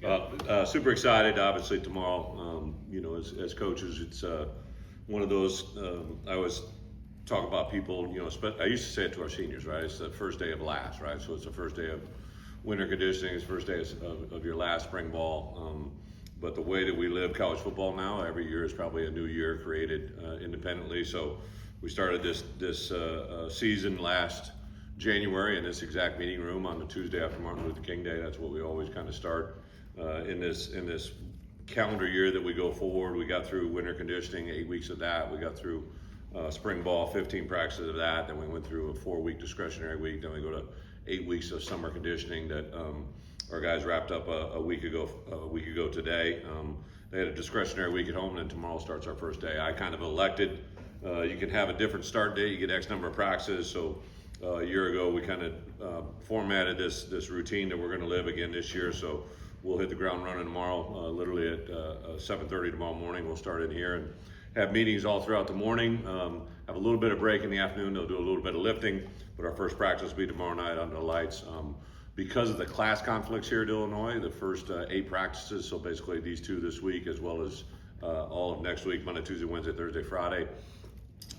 Super excited. Obviously tomorrow, as coaches, it's one of those. I always talk about people. I used to say it to our seniors, right? It's the first day of last, right? So it's the first day of winter conditioning. It's the first day of your last spring ball. But the way that we live college football now, every year is probably a new year created independently. So we started this season last January in this exact meeting room on the Tuesday after Martin Luther King Day. That's what we always kind of start in this calendar year that we go forward. We got through winter conditioning, 8 weeks of that. We got through spring ball, 15 practices of that. Then we went through a 4-week discretionary week. Then we go to 8 weeks of summer conditioning that our guys wrapped up a week ago today. They had a discretionary week at home, and then tomorrow starts our first day. I kind of elected you can have a different start date. You get X number of practices. So a year ago, we kind of formatted this routine that we're going to live again this year. So we'll hit the ground running tomorrow, literally at 7:30 tomorrow morning. We'll start in here and have meetings all throughout the morning. Have a little bit of break in the afternoon. They'll do a little bit of lifting, but our first practice will be tomorrow night under the lights. Because of the class conflicts here at Illinois, the first 8 practices, so basically these 2 this week, as well as all of next week, Monday, Tuesday, Wednesday, Thursday, Friday,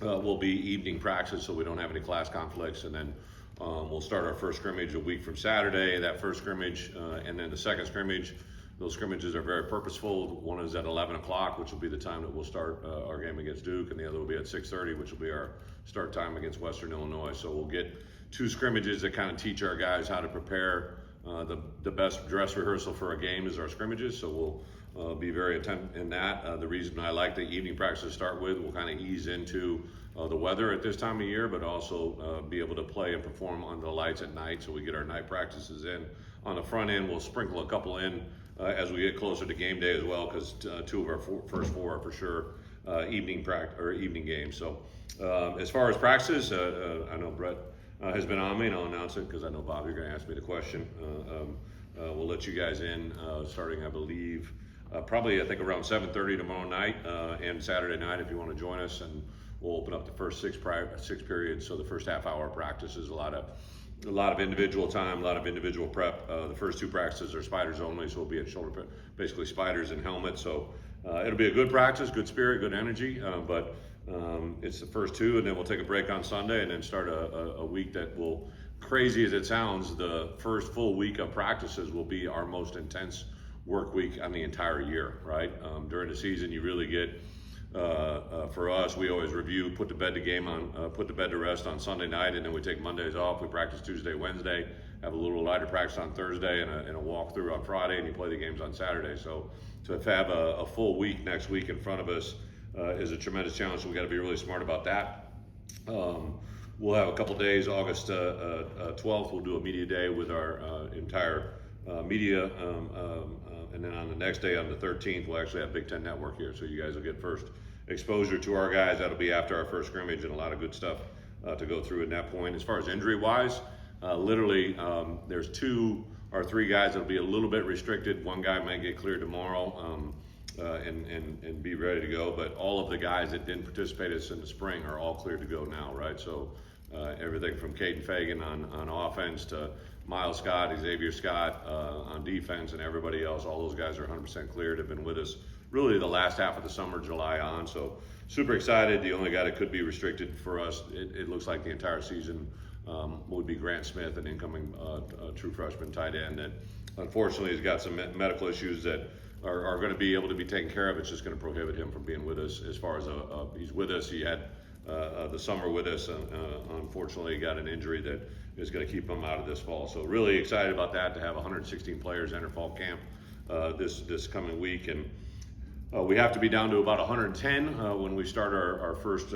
will be evening practice, so we don't have any class conflicts. And then we'll start our first scrimmage a week from Saturday, that first scrimmage, and then the second scrimmage. Those scrimmages are very purposeful. One is at 11 o'clock, which will be the time that we'll start our game against Duke, and the other will be at 6:30, which will be our start time against Western Illinois. So we'll get 2 scrimmages that kind of teach our guys how to prepare. The best dress rehearsal for a game is our scrimmages, so we'll be very attentive in that. The reason I like the evening practice to start with, we'll kind of ease into the weather at this time of year, but also be able to play and perform under the lights at night, so we get our night practices in. On the front end, we'll sprinkle a couple in as we get closer to game day as well, because 2 of our first 4 are for sure evening games. So as far as practices, I know Bret has been on me, and I'll announce it because I know, Bob, you're going to ask me the question. We'll let you guys in starting, I believe, probably I think around 7:30 tomorrow night and Saturday night if you want to join us, and we'll open up the first 6 periods. So the first half hour of practice is a lot of individual time, a lot of individual prep. The first 2 practices are spiders only, so we'll be at shoulder, basically spiders and helmets. So it'll be a good practice, good spirit, good energy, but it's the first 2, and then we'll take a break on Sunday and then start a week that will, crazy as it sounds, the first full week of practices will be our most intense work week on the entire year, right? During the season, you really get, for us, we always review, put the bed to rest on Sunday night, and then we take Mondays off. We practice Tuesday, Wednesday, have a little lighter practice on Thursday, and a walkthrough on Friday, and you play the games on Saturday. So to have a full week next week in front of us is a tremendous challenge, so we got to be really smart about that. We'll have a couple days, August 12th, we'll do a media day with our entire media, and then on the next day, on the 13th, we'll actually have Big Ten Network here, so you guys will get first exposure to our guys. That'll be after our first scrimmage, and a lot of good stuff to go through at that point. As far as injury-wise, literally, there's 2 or 3 guys that'll be a little bit restricted. One guy might get cleared tomorrow and be ready to go, but all of the guys that didn't participate in the spring are all cleared to go now, right? So everything from Caden Fagan on offense to Miles Scott, Xavier Scott on defense, and everybody else, all those guys are 100% cleared, have been with us really the last half of the summer, July on. So super excited. The only guy that could be restricted for us, it looks like the entire season, would be Grant Smith, an incoming true freshman tight end that unfortunately has got some medical issues that are going to be able to be taken care of. It's just going to prohibit him from being with us. As far as he's with us, he had the summer with us. Unfortunately, he got an injury that is going to keep him out of this fall. So really excited about that, to have 116 players enter fall camp this coming week. And we have to be down to about 110 when we start our first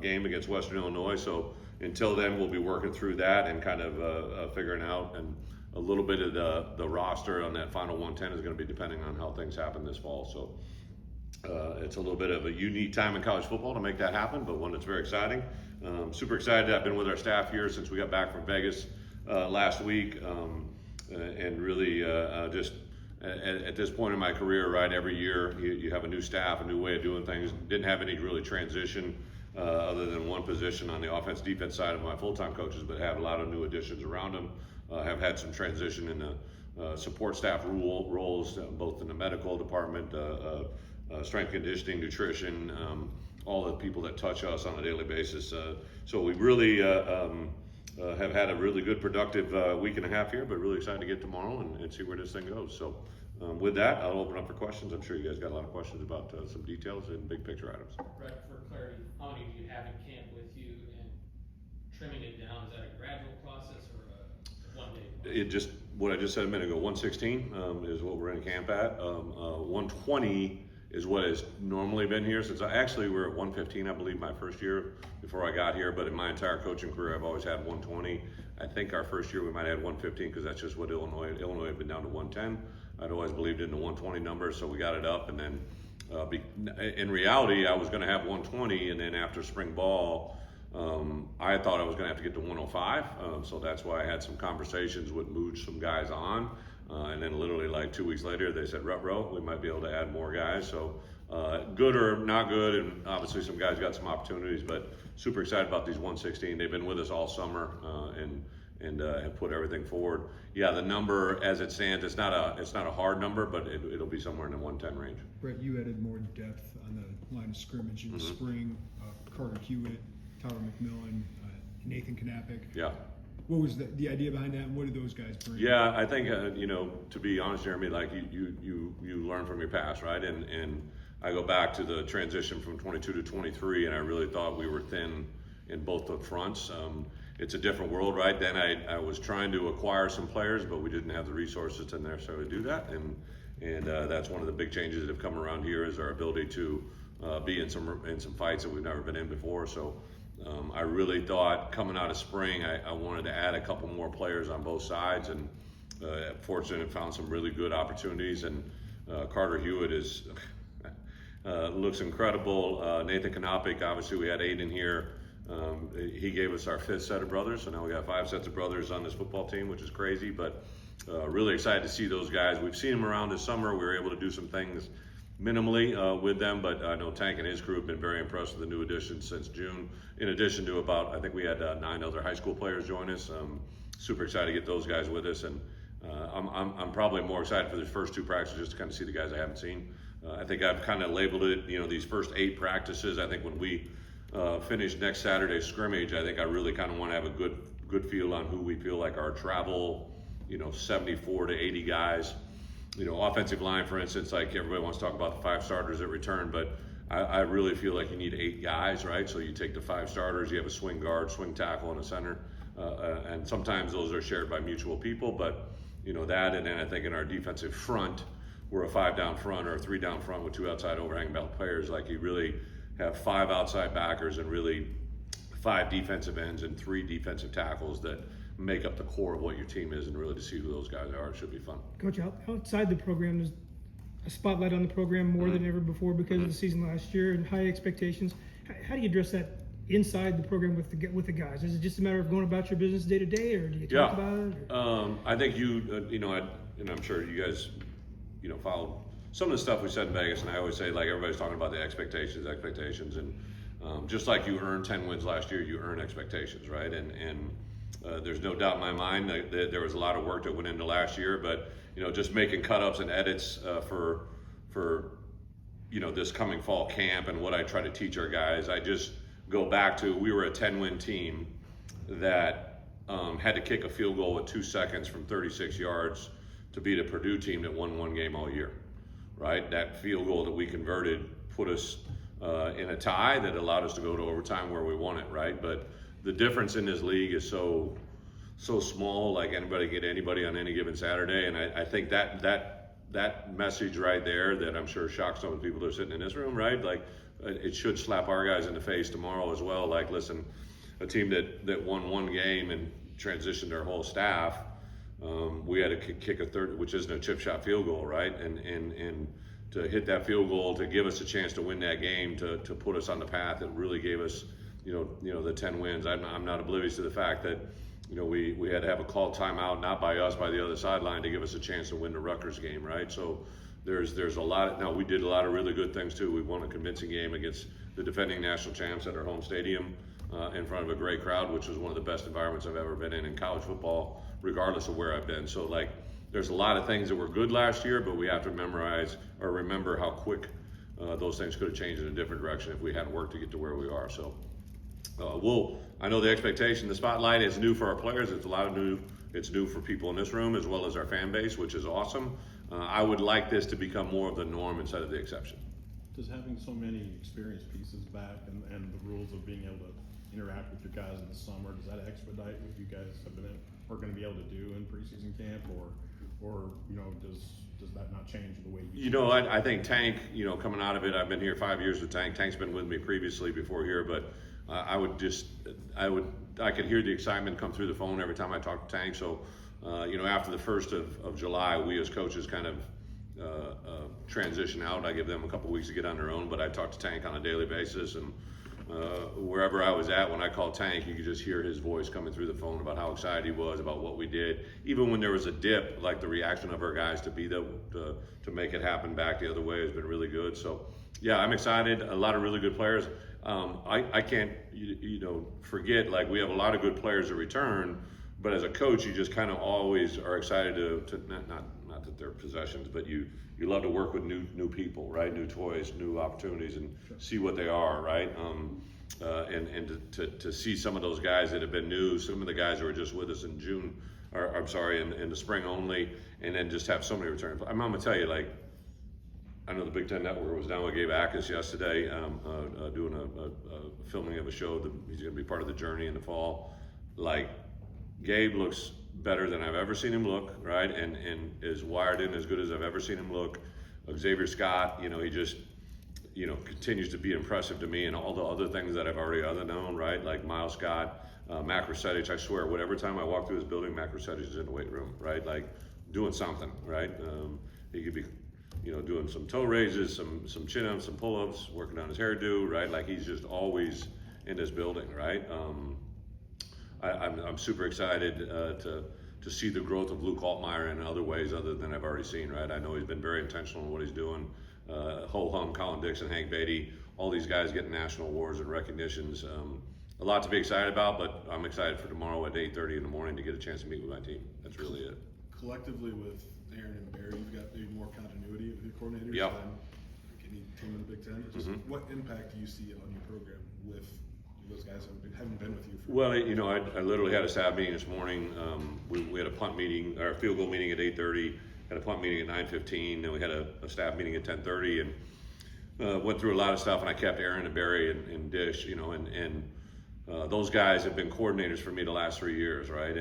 game against Western Illinois. So until then, we'll be working through that and kind of figuring out, and a little bit of the roster on that final 110 is going to be depending on how things happen this fall. So it's a little bit of a unique time in college football to make that happen, but one that's very exciting. Super excited. I've been with our staff here since we got back from Vegas last week, and really just at this point in my career, right, every year you have a new staff, a new way of doing things. Didn't have any really transition other than one position on the offense defense side of my full-time coaches, but have a lot of new additions around them. Have had some transition in the support staff roles, both in the medical department, strength conditioning, nutrition, all the people that touch us on a daily basis. So we really have had a really good, productive week and a half here, but really excited to get tomorrow and see where this thing goes. So with that, I'll open up for questions. I'm sure you guys got a lot of questions about some details and big picture items. Brett, for clarity, how many do you have in camp with you, and trimming it down, is that a gradual process or a one-day process? It just, what I just said a minute ago, 116 is what we're in camp at. 120 is what has normally been here since we're at 115, I believe, my first year before I got here, but in my entire coaching career, I've always had 120. I think our first year we might have had 115 because that's just what Illinois had been down to 110. I'd always believed in the 120 number, so we got it up, and then in reality, I was going to have 120, and then after spring ball, I thought I was going to have to get to 105, so that's why I had some conversations with some guys on, and then literally like 2 weeks later, they said, Rutro, we might be able to add more guys, so good or not good, and obviously some guys got some opportunities, but super excited about these 116. They've been with us all summer, and have put everything forward. Yeah, the number as it stands, it's not a hard number, but it'll be somewhere in the 110 range. Brett, you added more depth on the line of scrimmage in the spring. Carter Hewitt, Tyler McMillan, Nathan Knappich. Yeah. What was the idea behind that, and what did those guys bring? Yeah, I think to be honest, Jeremy, like you learn from your past, right? And I go back to the transition from 22 to 23, and I really thought we were thin in both the fronts. It's a different world, right? Then I was trying to acquire some players, but we didn't have the resources to necessarily do that, and that's one of the big changes that have come around here is our ability to be in some fights that we've never been in before. So I really thought coming out of spring, I wanted to add a couple more players on both sides, and fortunately found some really good opportunities. And Carter Hewitt looks incredible. Nathan Knappich, obviously we had 8 in here. He gave us our 5th set of brothers, so now we got 5 sets of brothers on this football team, which is crazy, but really excited to see those guys. We've seen them around this summer. We were able to do some things minimally with them, but I know Tank and his crew have been very impressed with the new additions since June, in addition to I think we had 9 other high school players join us. Super excited to get those guys with us, and I'm probably more excited for the first 2 practices just to kind of see the guys I haven't seen. I think I've kind of labeled it, these first 8 practices. I think when we finish next Saturday's scrimmage, I think I really kind of want to have a good feel on who we feel like our travel, 74 to 80 guys. Offensive line, for instance, like everybody wants to talk about the 5 starters at return, but I really feel like you need 8 guys, right? So you take the 5 starters, you have a swing guard, swing tackle, and a center, and sometimes those are shared by mutual people, but that, and then I think in our defensive front, we're a 5 down front or a 3 down front with 2 outside overhang belt players. Like you really have 5 outside backers and really 5 defensive ends and 3 defensive tackles that make up the core of what your team is, and really to see who those guys are, it should be fun. Coach, outside the program, there's a spotlight on the program more than ever before because of the season last year and high expectations. How do you address that inside the program with the guys? Is it just a matter of going about your business day to day, or do you talk about it? I think and I'm sure you guys, followed some of the stuff we said in Vegas, and I always say, like, everybody's talking about the expectations, and just like you earned 10 wins last year, you earn expectations, right? And there's no doubt in my mind that there was a lot of work that went into last year, but just making cut-ups and edits for this coming fall camp, and what I try to teach our guys, I just go back to, we were a 10-win team that had to kick a field goal with 2 seconds from 36 yards to beat a Purdue team that won 1 game all year. Right, that field goal that we converted put us in a tie that allowed us to go to overtime where we won it, right? But the difference in this league is so small. Like anybody get anybody on any given Saturday, and I think that message right there, that I'm sure shocks some of the people that are sitting in this room, right? Like it should slap our guys in the face tomorrow as well. Like, listen, a team that won 1 game and transitioned their whole staff. We had to kick a 30, which isn't a chip shot field goal, right? And to hit that field goal to give us a chance to win that game, to put us on the path that really gave us, the 10 wins. I'm not oblivious to the fact that, we had to have a called timeout, not by us, by the other sideline, to give us a chance to win the Rutgers game, right? So there's a lot. Now we did a lot of really good things too. We won a convincing game against the defending national champs at our home stadium, in front of a great crowd, which was one of the best environments I've ever been in college football, regardless of where I've been. So, like, there's a lot of things that were good last year, but we have to remember how quick those things could have changed in a different direction if we hadn't worked to get to where we are. So I know the expectation, the spotlight is new for our players. It's new for people in this room as well as our fan base, which is awesome. I would like this to become more of the norm instead of the exception. Does having so many experienced pieces back and the rules of being able to interact with your guys in the summer, does that expedite what you guys are going to be able to do in preseason camp, or does that not change the way you? I think Tank, coming out of it, I've been here 5 years with Tank. Tank's been with me previously before here, but I could hear the excitement come through the phone every time I talk to Tank. So, after the 1st of July, we as coaches kind of transition out. I give them a couple weeks to get on their own, but I talk to Tank on a daily basis, and wherever I was at, when I called Tank, you could just hear his voice coming through the phone about how excited he was about what we did. Even when there was a dip, like the reaction of our guys to be there, to make it happen back the other way has been really good. So, yeah, I'm excited. A lot of really good players. I can't, forget, like, we have a lot of good players that return, but as a coach, you just kind of always are excited to not that they're possessions, but you love to work with new people, right? New toys, new opportunities, and see what they are, right? And to see some of those guys that have been new, some of the guys that were just with us in June, or I'm sorry, in the spring only, and then just have so many returns. I'm gonna tell you, like, I know the Big Ten Network was down with Gabe Ackes yesterday, doing a filming of a show that he's going to be part of the journey in the fall. Like, Gabe looks better than I've ever seen him look, right? And is wired in as good as I've ever seen him look. Xavier Scott, he just, continues to be impressive to me, and all the other things that I've already known, right? Like Miles Scott, Mac Resetich, I swear, whatever time I walk through his building, Mac Resetich is in the weight room, right? Like, doing something, right? He could be doing some toe raises, some chin-ups, some pull-ups, working on his hairdo, right? Like, he's just always in this building, right? I'm super excited to see the growth of Luke Altmaier in other ways other than I've already seen, right? I know he's been very intentional in what he's doing. Ho-Hum, Colin Dixon, Hank Beatty, all these guys getting national awards and recognitions. A lot to be excited about, but I'm excited for tomorrow at 8:30 in the morning to get a chance to meet with my team. That's really it. Collectively with Aaron and Barry, you've got maybe more continuity with your coordinators Yep. than any team in the Big Ten. Just what impact do you see on your program with those guys that haven't been with you for? Well, I literally had a staff meeting this morning. We had a punt meeting, or a field goal meeting at 8:30, had a punt meeting at 9:15, then we had a staff meeting at 10:30, and went through a lot of stuff, and I kept Aaron and Barry and Dish, and those guys have been coordinators for me the last 3 years, right?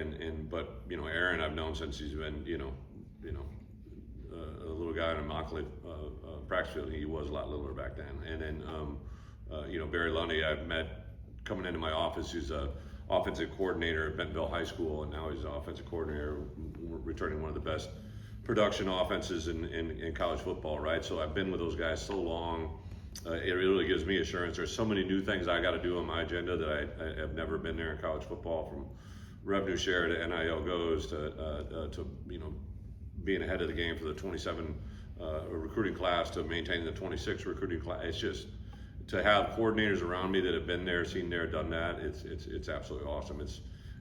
But Aaron I've known since he's been, a little guy in a Immokalee practice field. He was a lot littler back then. And then, Barry Lundy, I've met coming into my office. He's a offensive coordinator at Bentonville High School, and now he's an offensive coordinator, returning one of the best production offenses in college football, right? So I've been with those guys so long. It really gives me assurance. There's so many new things I got to do on my agenda that I have never been there in college football, from revenue share to NIL goes to being ahead of the game for the 27 recruiting class, to maintaining the 26 recruiting class. It's just, to have coordinators around me that have been there, seen there, done that. It's absolutely awesome.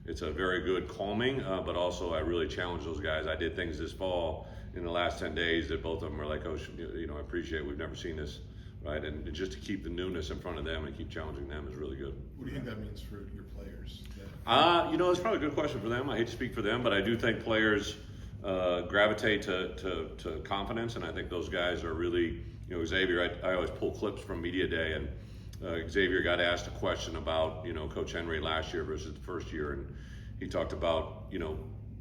It's a very good calming, but also I really challenge those guys. I did things this fall in the last 10 days that both of them are like, oh, I appreciate it. We've never seen this, right? And just to keep the newness in front of them and keep challenging them is really good. What do you think that means for your players? It's probably a good question for them. I hate to speak for them, but I do think players gravitate to confidence, and I think those guys are really, Xavier, I always pull clips from Media Day, and Xavier got asked a question about, Coach Henry last year versus the first year, and he talked about,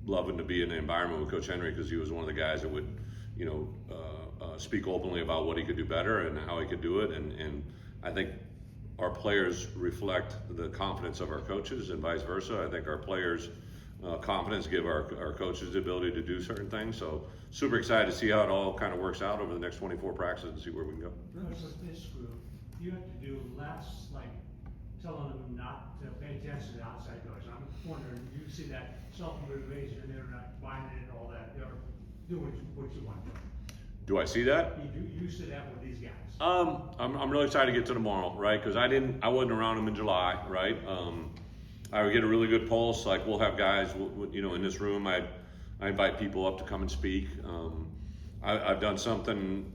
loving to be in an environment with Coach Henry because he was one of the guys that would, speak openly about what he could do better and how he could do it, and I think our players reflect the confidence of our coaches and vice versa. I think our players' confidence give our coaches the ability to do certain things. So super excited to see how it all kind of works out over the next 24 practices and see where we can go. With this group, you have to do less, like telling them not to pay attention to the outside doors. I'm wondering, do you see that self-motivation, they're not buying it and all that, they're doing what you want to do? Do I see that? You see that with these guys? I'm really excited to get to tomorrow, right? Because I wasn't around them in July, right? I would get a really good pulse. Like, we'll have guys, in this room. I invite people up to come and speak. I've done something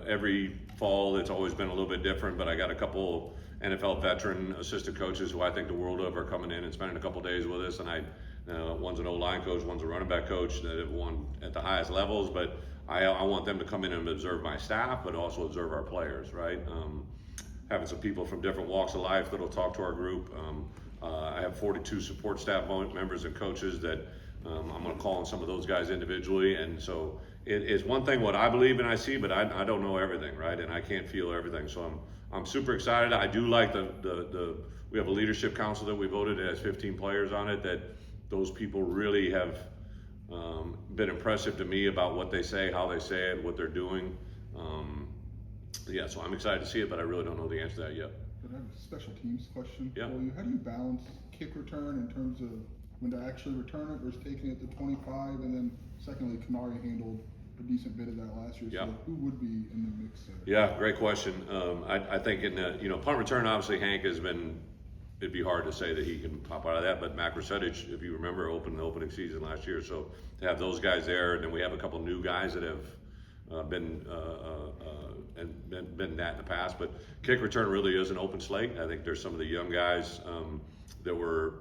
every fall that's always been a little bit different, but I got a couple NFL veteran assistant coaches who I think the world of are coming in and spending a couple days with us, and one's an O-line coach, one's a running back coach that have won at the highest levels, but I want them to come in and observe my staff, but also observe our players, right? Having some people from different walks of life that'll talk to our group. I have 42 support staff members and coaches that I'm going to call on some of those guys individually, and so it's one thing what I believe and I see, but I don't know everything, right? And I can't feel everything, so I'm super excited. I do like we have a leadership council that we voted. It has 15 players on it. That those people really have been impressive to me about what they say, how they say it, what they're doing. Yeah, so I'm excited to see it, but I really don't know the answer to that yet. But I have a special teams question Yeah. for you. How do you balance kick return in terms of when to actually return it versus taking it to 25? And then secondly, Canary handled a decent bit of that last year. Yeah. So who would be in the mix there? Yeah, great question. I think in the punt return, obviously Hank has been. It'd be hard to say that he can pop out of that, but Mac Rusetich, if you remember, opened the opening season last year. So to have those guys there, and then we have a couple new guys that have been that in the past. But kick return really is an open slate. I think there's some of the young guys that were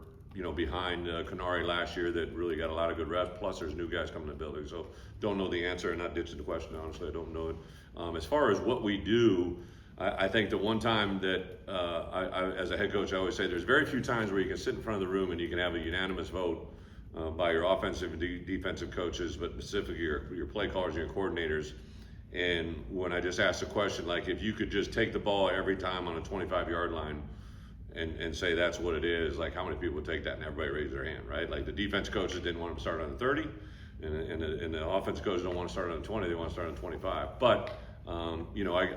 behind Canary last year that really got a lot of good reps. Plus, there's new guys coming to the building. So don't know the answer, and not ditching the question. Honestly, I don't know it. As far as what we do. I think the one time that I, as a head coach, I always say there's very few times where you can sit in front of the room and you can have a unanimous vote by your offensive and defensive coaches, but specifically your play callers and your coordinators. And when I just asked the question, like if you could just take the ball every time on a 25-yard line and say that's what it is, like how many people would take that? And everybody raised their hand, right? Like the defense coaches didn't want to start on the 30, and the offense coaches don't want to start on the 20, they want to start on 25. But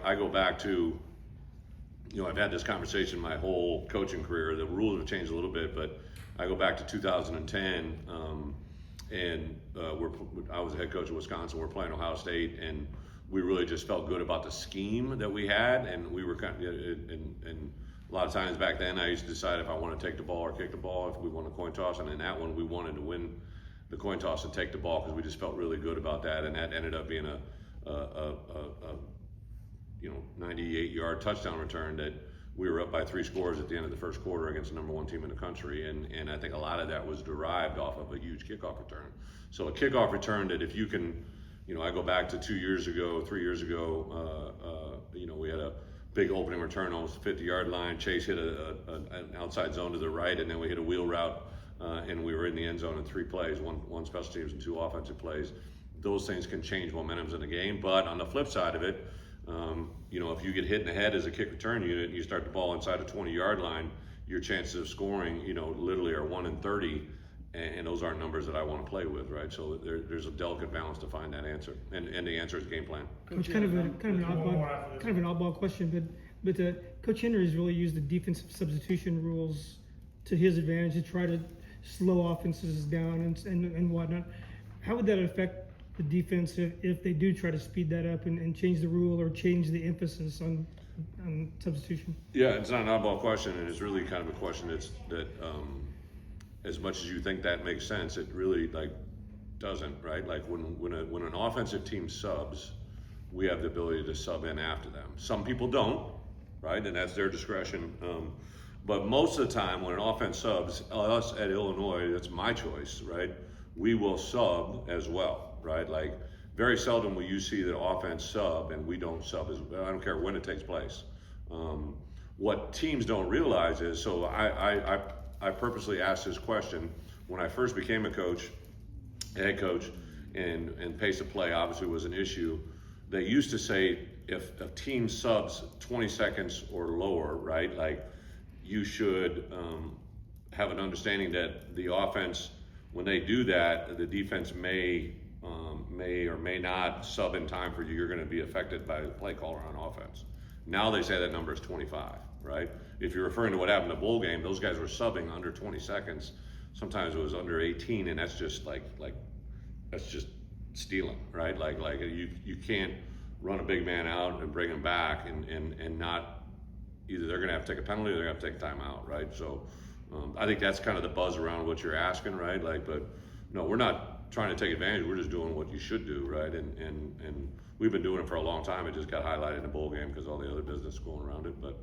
I go back to, I've had this conversation my whole coaching career. The rules have changed a little bit, but I go back to 2010, and I was a head coach of Wisconsin. We're playing Ohio State, and we really just felt good about the scheme that we had, and we were kind of, and a lot of times back then I used to decide if I want to take the ball or kick the ball, if we won a coin toss, and in that one we wanted to win the coin toss and take the ball because we just felt really good about that, and that ended up being a 98-yard touchdown return that we were up by 3 scores at the end of the first quarter against the number 1 team in the country, and I think a lot of that was derived off of a huge kickoff return. So a kickoff return that if you can, I go back to 3 years ago, we had a big opening return almost the 50-yard line. Chase hit an outside zone to the right, and then we hit a wheel route, and we were in the end zone in 3 plays, one special teams and 2 offensive plays. Those things can change momentums in the game, but on the flip side of it, if you get hit in the head as a kick return unit and you start the ball inside a 20-yard line, your chances of scoring, literally are 1 in 30, and those aren't numbers that I want to play with, right? So there's a delicate balance to find that answer, and the answer is game plan. Coach, kind of an oddball question, but Coach Henry has really used the defensive substitution rules to his advantage to try to slow offenses down and whatnot. How would that affect the defense if they do try to speed that up and change the rule or change the emphasis on substitution? Yeah, it's not an oddball question, and it's really kind of a question that as much as you think that makes sense, it really doesn't, right? Like when an offensive team subs, we have the ability to sub in after them. Some people don't, right? And that's their discretion. But most of the time when an offense subs, us at Illinois, that's my choice, right? We will sub as well, right? Like very seldom will you see the offense sub and we don't sub as well. I don't care when it takes place. What teams don't realize is, so I purposely asked this question when I first became a head coach, and pace of play obviously was an issue. They used to say if a team subs 20 seconds or lower, right, like you should have an understanding that the offense, when they do that, the defense may or may not sub in time for you. You're going to be affected by the play caller on offense. Now they say that number is 25, right? If you're referring to what happened in the bowl game, those guys were subbing under 20 seconds. Sometimes it was under 18, and that's just like that's just stealing, right? Like you can't run a big man out and bring him back and not, either they're going to have to take a penalty or they're going to have to take a timeout, right? So I think that's kind of the buzz around what you're asking, right? But no, we're not trying to take advantage. We're just doing what you should do, right? And we've been doing it for a long time. It just got highlighted in the bowl game because all the other business going around it. But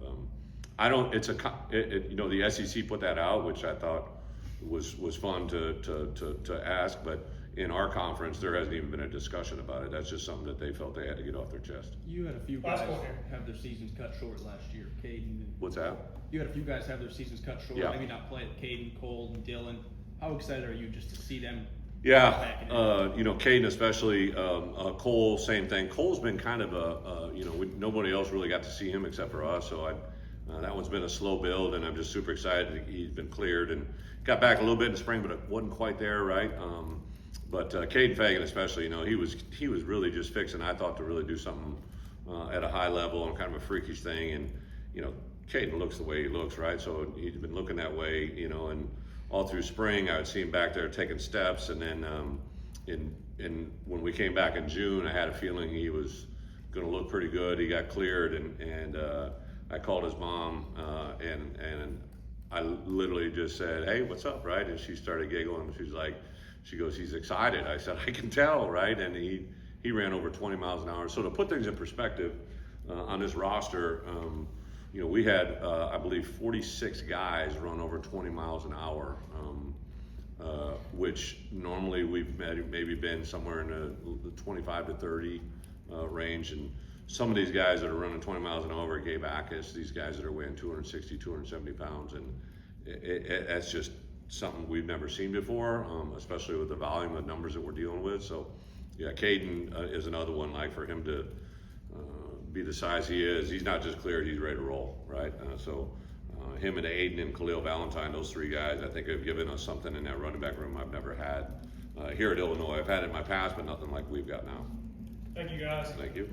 I don't. It's you know, the SEC put that out, which I thought was fun to ask, but in our conference, there hasn't even been a discussion about it. That's just something that they felt they had to get off their chest. You had a few guys have their seasons cut short last year. Caden. What's that? You had a few guys have their seasons cut short. Yeah. Maybe not play. Caden, Cole, and Dylan. How excited are you just to see them? Yeah, you know, Caden especially, Cole, same thing. Cole's been kind of you know, nobody else really got to see him except for us, so that one's been a slow build, and I'm just super excited. He's been cleared and got back a little bit in the spring, but it wasn't quite there, right? But Caden Fagan especially, you know, he was really just fixing, I thought, to really do something at a high level and kind of a freakish thing, and you know, Caden looks the way he looks, right? So he's been looking that way, you know, and all through spring, I would see him back there taking steps, and then when we came back in June, I had a feeling he was going to look pretty good. He got cleared, and I called his mom, and I literally just said, "Hey, what's up?" Right? And she started giggling. She goes, "He's excited." I said, "I can tell, right?" And he ran over 20 miles an hour. So to put things in perspective, on this roster. You know, we had, I believe, 46 guys run over 20 miles an hour, which normally we've maybe been somewhere in the 25 to 30 range. And some of these guys that are running 20 miles an hour gave Bacchus, these guys that are weighing 260, 270 pounds. And that's just something we've never seen before, especially with the volume of numbers that we're dealing with. So, yeah, Caden is another one, like for him to be the size he is, he's not just cleared, he's ready to roll, right? So him and Aiden and Khalil Valentine, those three guys, I think have given us something in that running back room I've never had here at Illinois. I've had it in my past, but nothing like we've got now. Thank you, guys. Thank you.